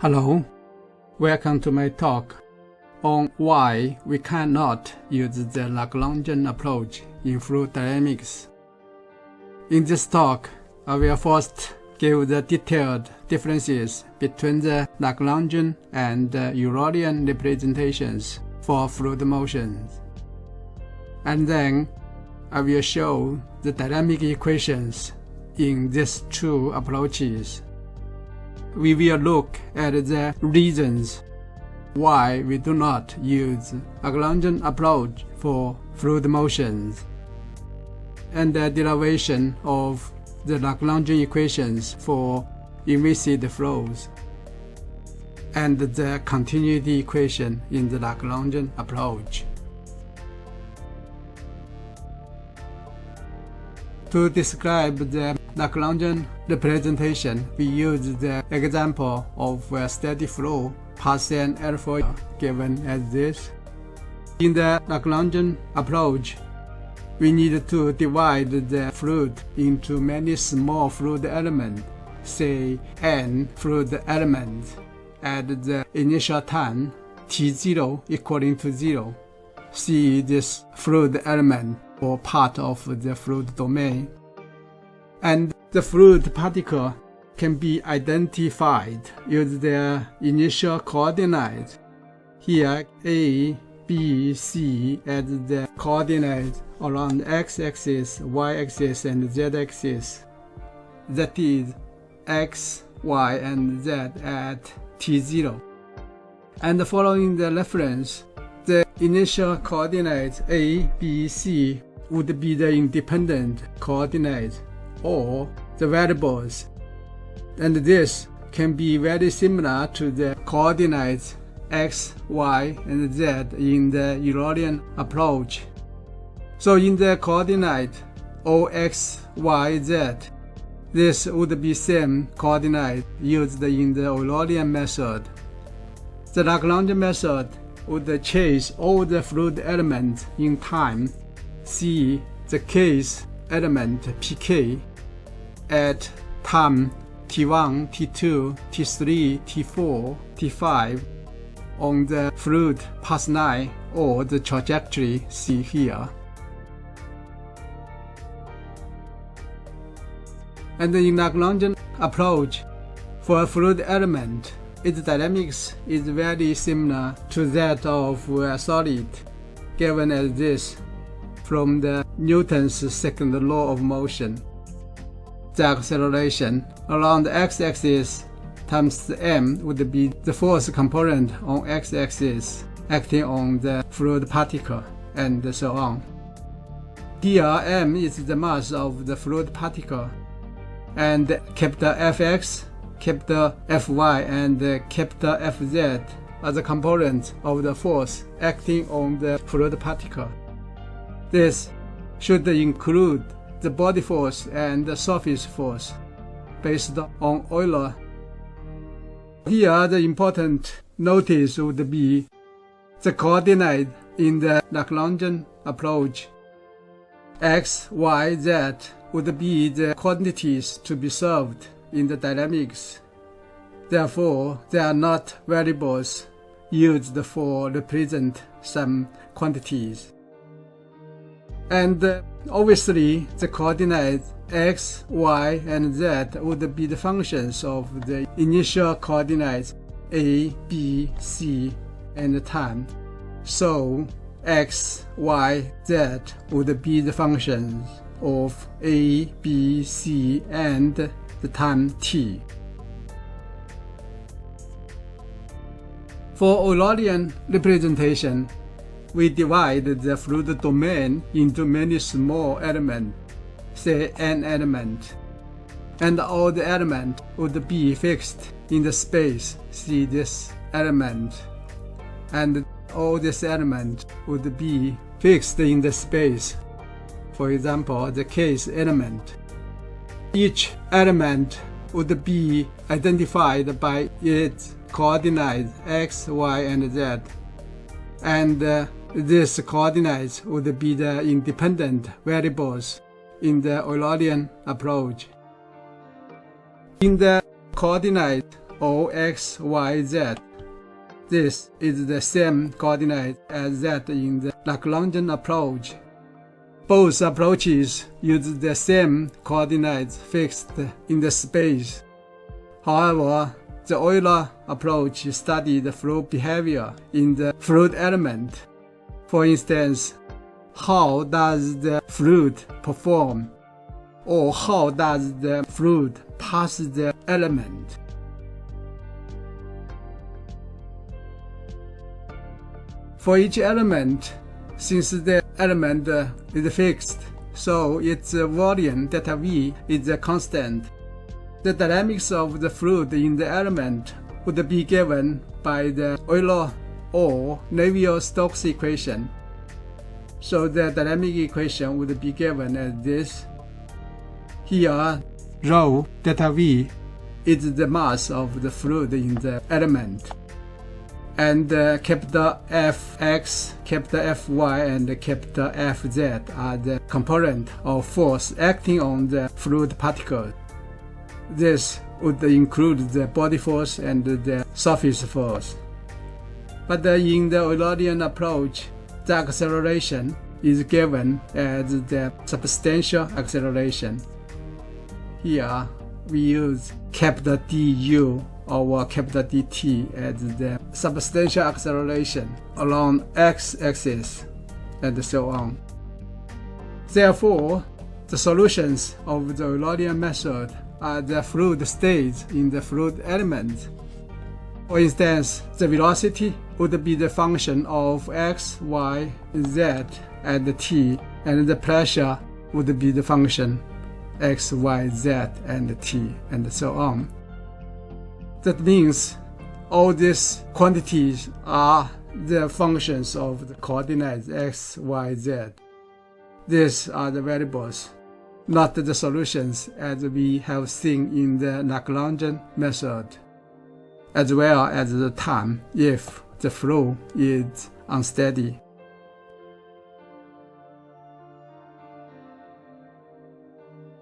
Hello, welcome to my talk on why we cannot use the Lagrangian approach in fluid dynamics. In this talk, I will first give the detailed differences between the Lagrangian and Eulerian representations for fluid motions. And then I will show the dynamic equations in these two approaches. We will look at the reasons why we do not use Lagrangian approach for fluid motions, and the derivation of the Lagrangian equations for inviscid flows, and the continuity equation in the Lagrangian approach. To describe the Lagrangian representation, we use the example of a steady flow passing airfoil given as this. In the Lagrangian approach, we need to divide the fluid into many small fluid elements, say n fluid elements, at the initial time t0 equaling to 0. See this fluid element or part of the fluid domain. And the fluid particle can be identified using their initial coordinates. Here A, B, C as the coordinates around x-axis, y-axis, and z-axis. That is x, y, and z at t0. And following the reference, the initial coordinates A, B, C would be the independent coordinates or the variables, and this can be very similar to the coordinates x, y, and z in the Eulerian approach. So in the coordinate OX, Y, Z, this would be same coordinate used in the Eulerian method. The Lagrangian method would chase all the fluid elements in time, see the case element pk at time t1, t2, t3, t4, t5 on the fluid path line or the trajectory see here. And in Lagrangian approach, for a fluid element, its dynamics is very similar to that of a solid, given as this from the Newton's second law of motion. The acceleration around the x-axis times m would be the force component on x-axis acting on the fluid particle, and so on. Here m is the mass of the fluid particle, and capital Fx, capital Fy, and capital Fz are the components of the force acting on the fluid particle. This should include the body force and the surface force based on Euler. Here the important notice would be the coordinate in the Lagrangian approach. X, Y, Z would be the quantities to be solved in the dynamics. Therefore, they are not variables used for represent some quantities. And obviously, the coordinates x, y, and z would be the functions of the initial coordinates a, b, c, and time. So, x, y, z would be the functions of a, b, c, and the time t. For Eulerian representation, we divide the fluid domain into many small elements, say n elements, and all the elements would be fixed in the space, see this element, and all this element would be fixed in the space, for example, the case element. Each element would be identified by its coordinates x, y, and z, and these coordinates would be the independent variables in the Eulerian approach. In the coordinate or x, y, z. This is the same coordinate as that in the Lagrangian approach. Both approaches use the same coordinates fixed in the space. However, the Euler approach studied fluid behavior in the fluid element. For instance, how does the fluid perform, or how does the fluid pass the element. For each element, since the element is fixed, so its volume delta V is a constant. The dynamics of the fluid in the element would be given by the Euler or Navier-Stokes equation. So the dynamic equation would be given as this. Here, rho delta V is the mass of the fluid in the element, and capital Fx, capital Fy, and capital Fz are the component of force acting on the fluid particles. This would include the body force and the surface force. But in the Eulerian approach, the acceleration is given as the substantial acceleration. Here, we use capital Du over capital Dt as the substantial acceleration along x-axis, and so on. Therefore, the solutions of the Eulerian method are the fluid states in the fluid element. For instance, the velocity would be the function of x, y, z, and t, and the pressure would be the function x, y, z, and t, and so on. That means all these quantities are the functions of the coordinates x, y, z. These are the variables, not the solutions as we have seen in the Lagrangian method, as well as the time if the flow is unsteady.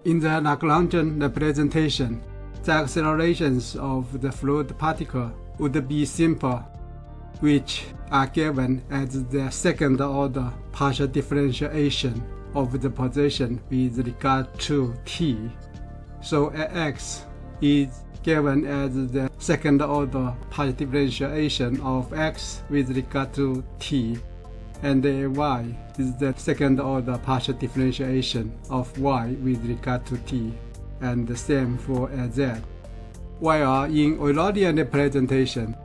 In the Lagrangian representation, the accelerations of the fluid particle would be simple, which are given as the second-order partial differentiation of the position with regard to t. So x is given as the second-order partial differentiation of x with regard to t, and y is the second-order partial differentiation of y with regard to t, and the same for z. While in Eulerian representation,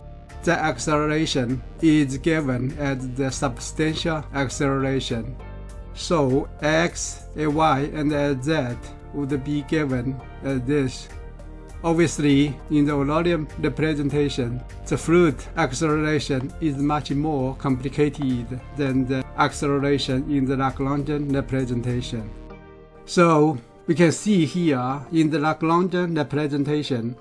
the acceleration is given as the substantial acceleration. So x, y, and z would be given as this. Obviously, in the Eulerian representation, the fluid acceleration is much more complicated than the acceleration in the Lagrangian representation. So we can see here in the Lagrangian representation,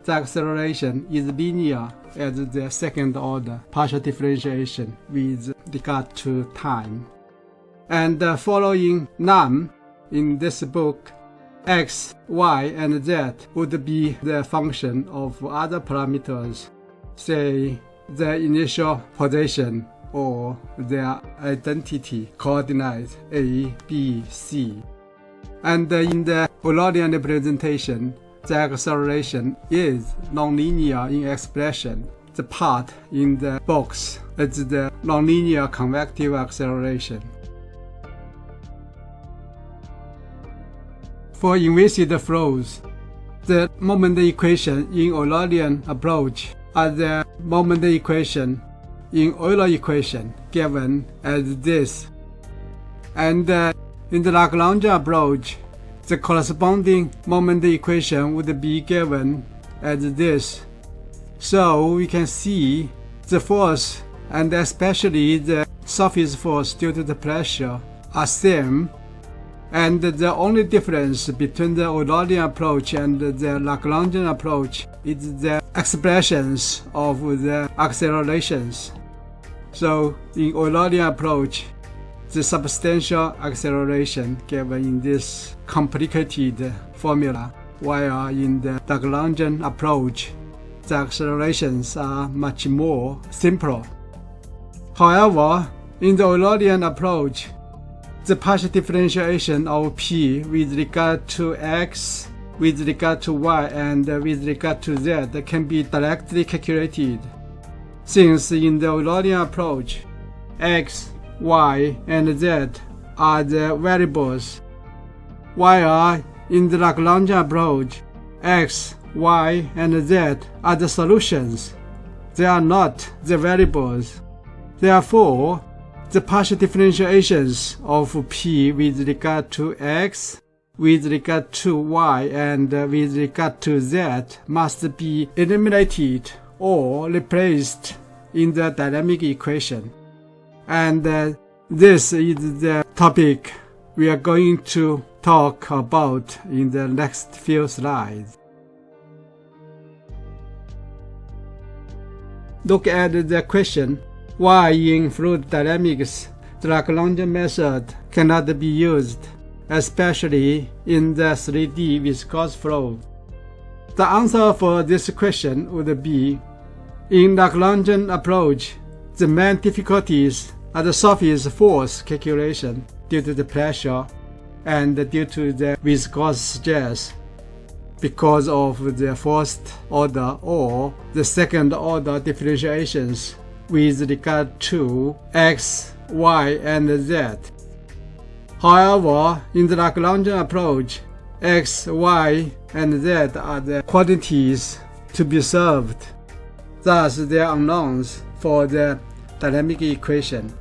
the acceleration is linear as the second-order partial differentiation with regard to time. And following none in this book, x, y, and z would be the function of other parameters, say the initial position or their identity coordinates a, b, c. And in the Eulerian representation, the acceleration is nonlinear in expression. The part in the box is the nonlinear convective acceleration. For inviscid flows, the moment equation in Eulerian approach are the moment equation in Euler equation given as this. And in the Lagrangian approach, the corresponding moment equation would be given as this. So we can see the force, and especially the surface force due to the pressure, are same. And the only difference between the Eulerian approach and the Lagrangian approach is the expressions of the accelerations. So in Eulerian approach, the substantial acceleration given in this complicated formula, while in the Lagrangian approach, the accelerations are much more simpler. However, in the Eulerian approach, the partial differentiation of p with regard to x, with regard to y, and with regard to z can be directly calculated, since in the Eulerian approach, x, y, and z are the variables, while in the Lagrangian approach, x, y, and z are the solutions. They are not the variables. Therefore, the partial differentiations of p with regard to x, with regard to y, and with regard to z must be eliminated or replaced in the dynamic equation. And this is the topic we are going to talk about in the next few slides. Look at the question, why in fluid dynamics the Lagrangian method cannot be used, especially in the 3D viscous flow. The answer for this question would be, in Lagrangian approach, the main difficulties are the surface force calculation due to the pressure and due to the viscous stress because of the first order or the second order differentiations with regard to x, y, and z. However, in the Lagrangian approach, x, y, and z are the quantities to be solved. Thus, they are unknowns for the dynamic equation.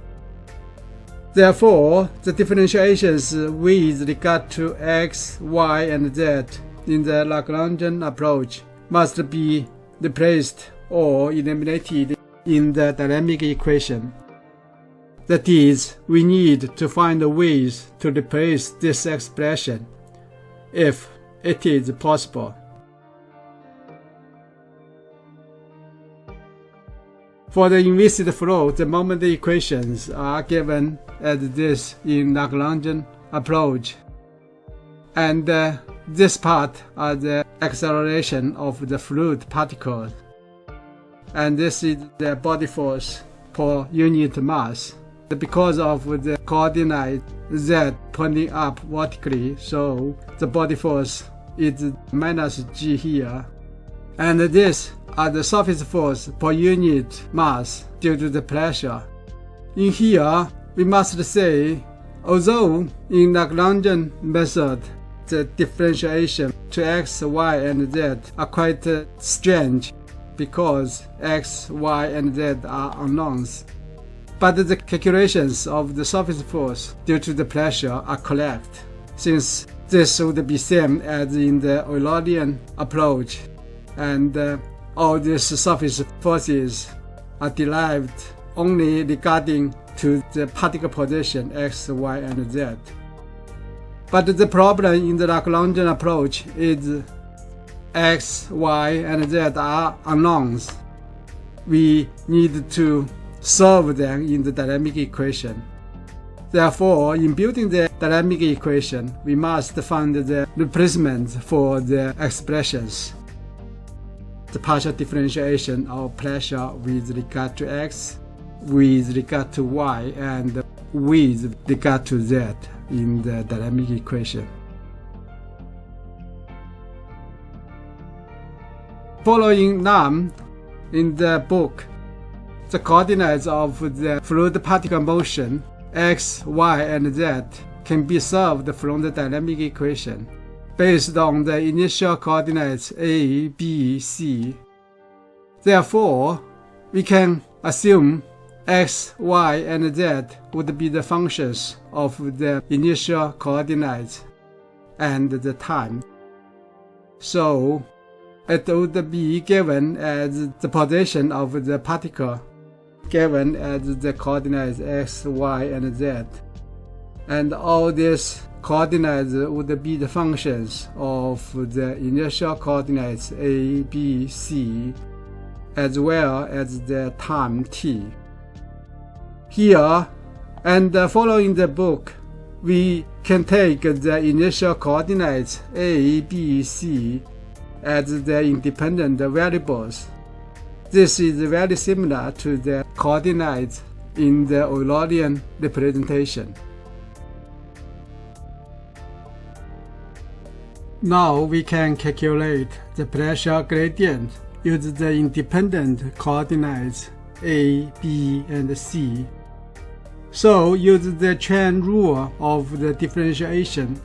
Therefore, the differentiations with regard to x, y, and z in the Lagrangian approach must be replaced or eliminated in the dynamic equation. That is, we need to find ways to replace this expression, if it is possible. For the inviscid flow, the moment equations are given as this in Lagrangian approach, and this part are the acceleration of the fluid particles, and this is the body force per unit mass. Because of the coordinate z pointing up vertically, so the body force is minus g here. And these are the surface force per unit mass due to the pressure. In here, we must say, although in Lagrangian method, the differentiation to x, y, and z are quite strange because x, y, and z are unknowns. But the calculations of the surface force due to the pressure are correct, since this would be same as in the Eulerian approach, and all these surface forces are derived only regarding to the particle position x, y, and z. But the problem in the Lagrangian approach is x, y, and z are unknowns. We need to solve them in the dynamic equation. Therefore, in building the dynamic equation, we must find the replacement for the expressions. The partial differentiation of pressure with regard to x, with regard to y, and with regard to z in the dynamic equation. Following Lam in the book, the coordinates of the fluid particle motion x, y, and z can be solved from the dynamic equation based on the initial coordinates a, b, c. Therefore, we can assume x, y, and z would be the functions of the initial coordinates and the time. So, it would be given as the position of the particle given as the coordinates x, y, and z. And all these coordinates would be the functions of the initial coordinates a, b, c, as well as the time t. Here, and following the book, we can take the initial coordinates a, b, c as the independent variables This is very similar to the coordinates in the Eulerian representation. Now we can calculate the pressure gradient using the independent coordinates A, B, and C. So, using the chain rule of the differentiation,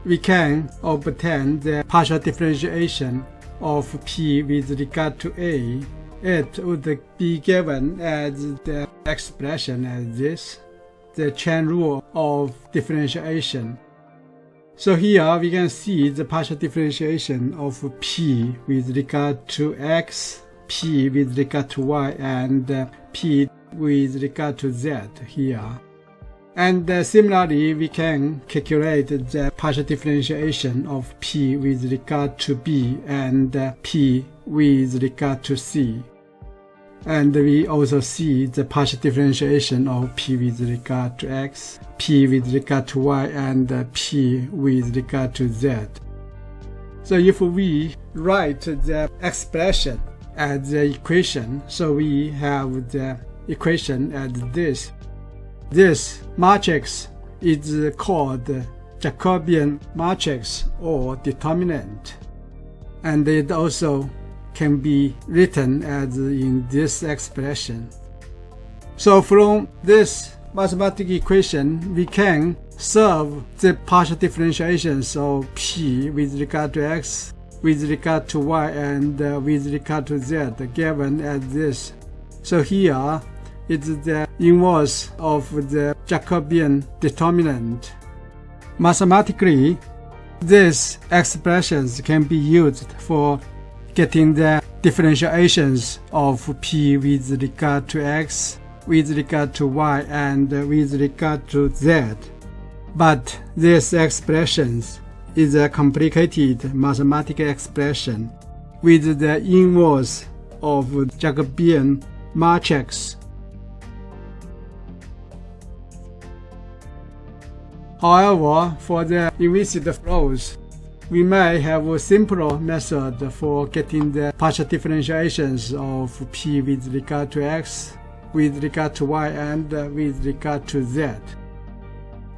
we can obtain the partial differentiation of P with regard to A. It would be given as the expression as this, the chain rule of differentiation. So here we can see the partial differentiation of P with regard to X, P with regard to Y, and P with regard to Z here. And similarly, we can calculate the partial differentiation of P with regard to B and P with regard to C. And we also see the partial differentiation of P with regard to X, P with regard to Y, and P with regard to Z. So if we write the expression as the equation, so we have the equation as this. This matrix is called Jacobian matrix or determinant, and it also can be written as in this expression. So from this mathematical equation, we can solve the partial differentiations of P with regard to X, with regard to Y, and with regard to Z given as this. So here it's the inverse of the Jacobian determinant. Mathematically, these expressions can be used for getting the differentiations of P with regard to X, with regard to Y, and with regard to Z. But these expressions is a complicated mathematical expression with the inverse of Jacobian matrix. However, for the inviscid flows, we may have a simpler method for getting the partial differentiations of P with regard to X, with regard to Y, and with regard to Z.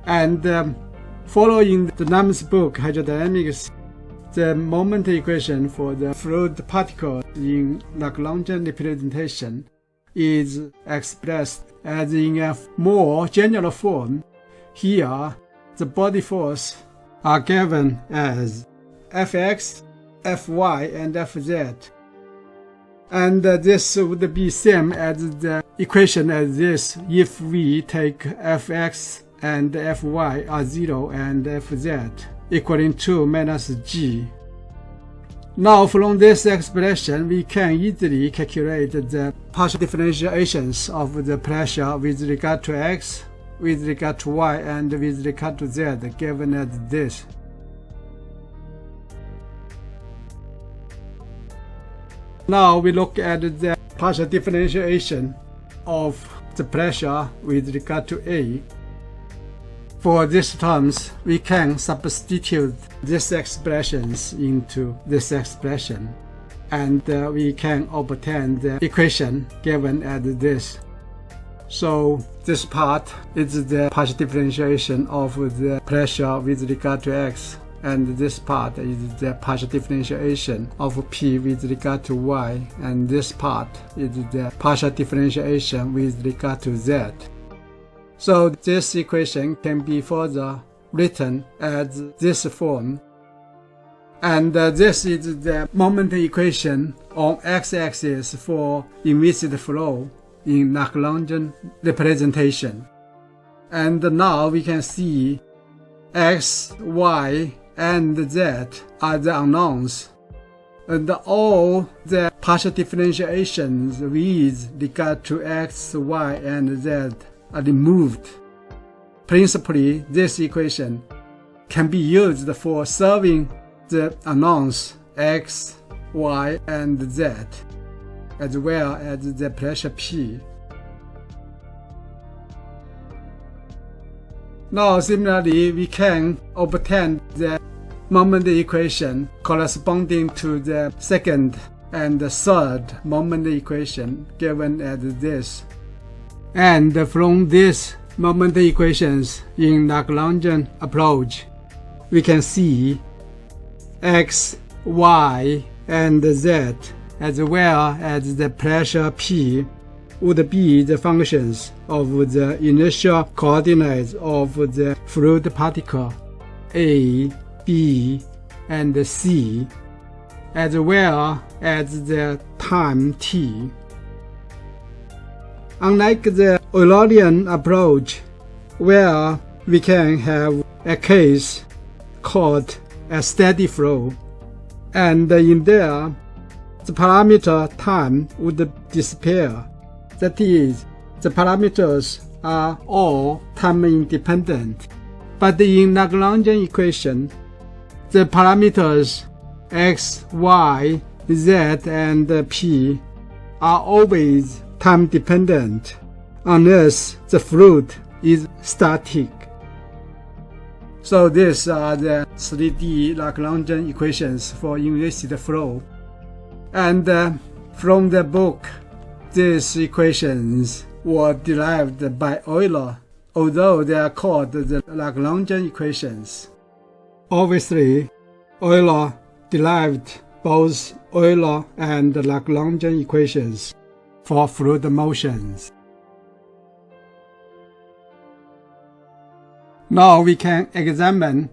And following the Nam's book, Hydrodynamics, the moment equation for the fluid particle in Lagrangian representation is expressed as in a more general form. Here, the body force are given as Fx, Fy, and Fz. And this would be same as the equation as this if we take Fx and Fy are 0 and Fz equaling 2 minus g. Now from this expression, we can easily calculate the partial differentiations of the pressure with regard to X, with regard to Y, and with regard to Z given as this. Now we look at the partial differentiation of the pressure with regard to A. For these terms, we can substitute these expressions into this expression, and we can obtain the equation given as this. So this part is the partial differentiation of the pressure with regard to X, and this part is the partial differentiation of P with regard to Y, and this part is the partial differentiation with regard to Z. So this equation can be further written as this form. And this is the moment equation on x-axis for inviscid flow in Lagrangian representation. And now we can see x, y, and z are the unknowns. And all the partial differentiations with regard to x, y, and z are removed. Principally, this equation can be used for solving the unknowns x, y, and z, as well as the pressure P. Now, similarly, we can obtain the moment equation corresponding to the second and the third moment equation given as this. And from these moment equations in Lagrangian approach, we can see x, y, and z, as well as the pressure P, would be the functions of the initial coordinates of the fluid particle A, B, and C, as well as the time t. Unlike the Eulerian approach, where we can have a case called a steady flow, and in there, the parameter time would disappear. That is, the parameters are all time independent. But in Lagrangian equation, the parameters x, y, z, and p are always time dependent unless the fluid is static. So these are the 3D Lagrangian equations for inviscid flow. And from the book, these equations were derived by Euler, although they are called the Lagrangian equations. Obviously, Euler derived both Euler and Lagrangian equations for fluid motions. Now we can examine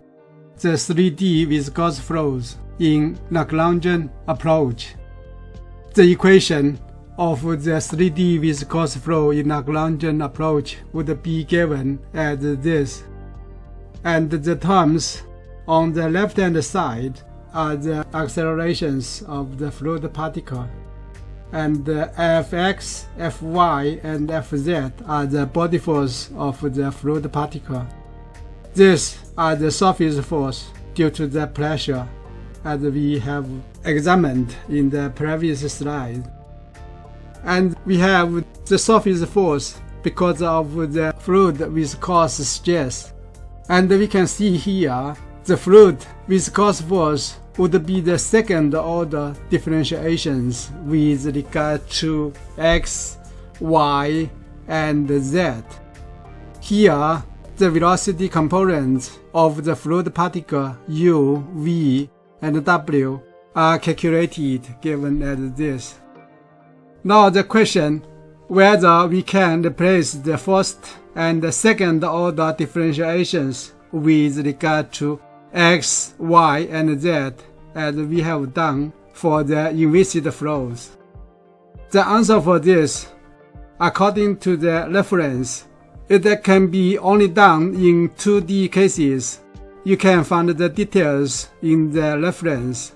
the 3D viscous flows in Lagrangian approach. The equation of the 3D viscous flow in Lagrangian approach would be given as this, and the terms on the left-hand side are the accelerations of the fluid particle, and Fx, Fy, and Fz are the body force of the fluid particle. These are the surface force due to the pressure, as we have examined in the previous slide. And we have the surface force because of the fluid viscous stress. And we can see here the fluid viscous force would be the second order differentiations with regard to x, y, and z. Here, the velocity components of the fluid particle u, v, and w are calculated given as this. Now the question whether we can replace the first and the second order differentiations with regard to x, y, and z as we have done for the inviscid flows. The answer for this, according to the reference, it can be only done in 2D cases. You can find the details in the reference.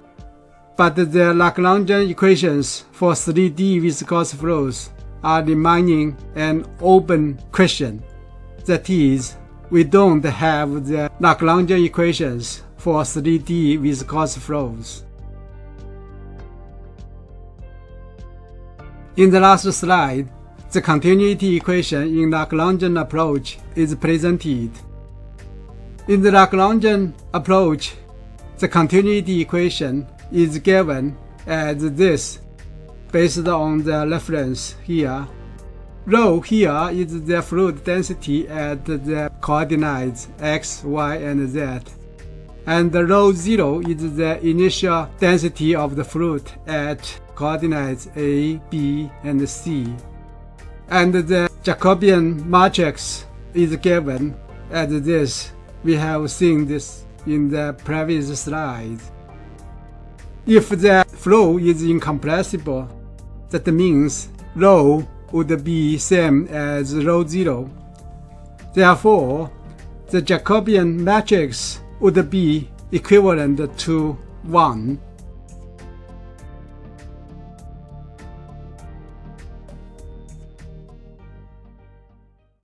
But the Lagrangian equations for 3D viscous flows are remaining an open question. That is, we don't have the Lagrangian equations for 3D viscous flows. In the last slide, the continuity equation in Lagrangian approach is presented. In the Lagrangian approach, the continuity equation is given as this, based on the reference here. Rho here is the fluid density at the coordinates x, y, and z. And the rho 0 is the initial density of the fluid at coordinates a, b, and c. And the Jacobian matrix is given as this. We have seen this in the previous slide. If the flow is incompressible, that means rho would be same as rho 0. Therefore, the Jacobian matrix would be equivalent to 1.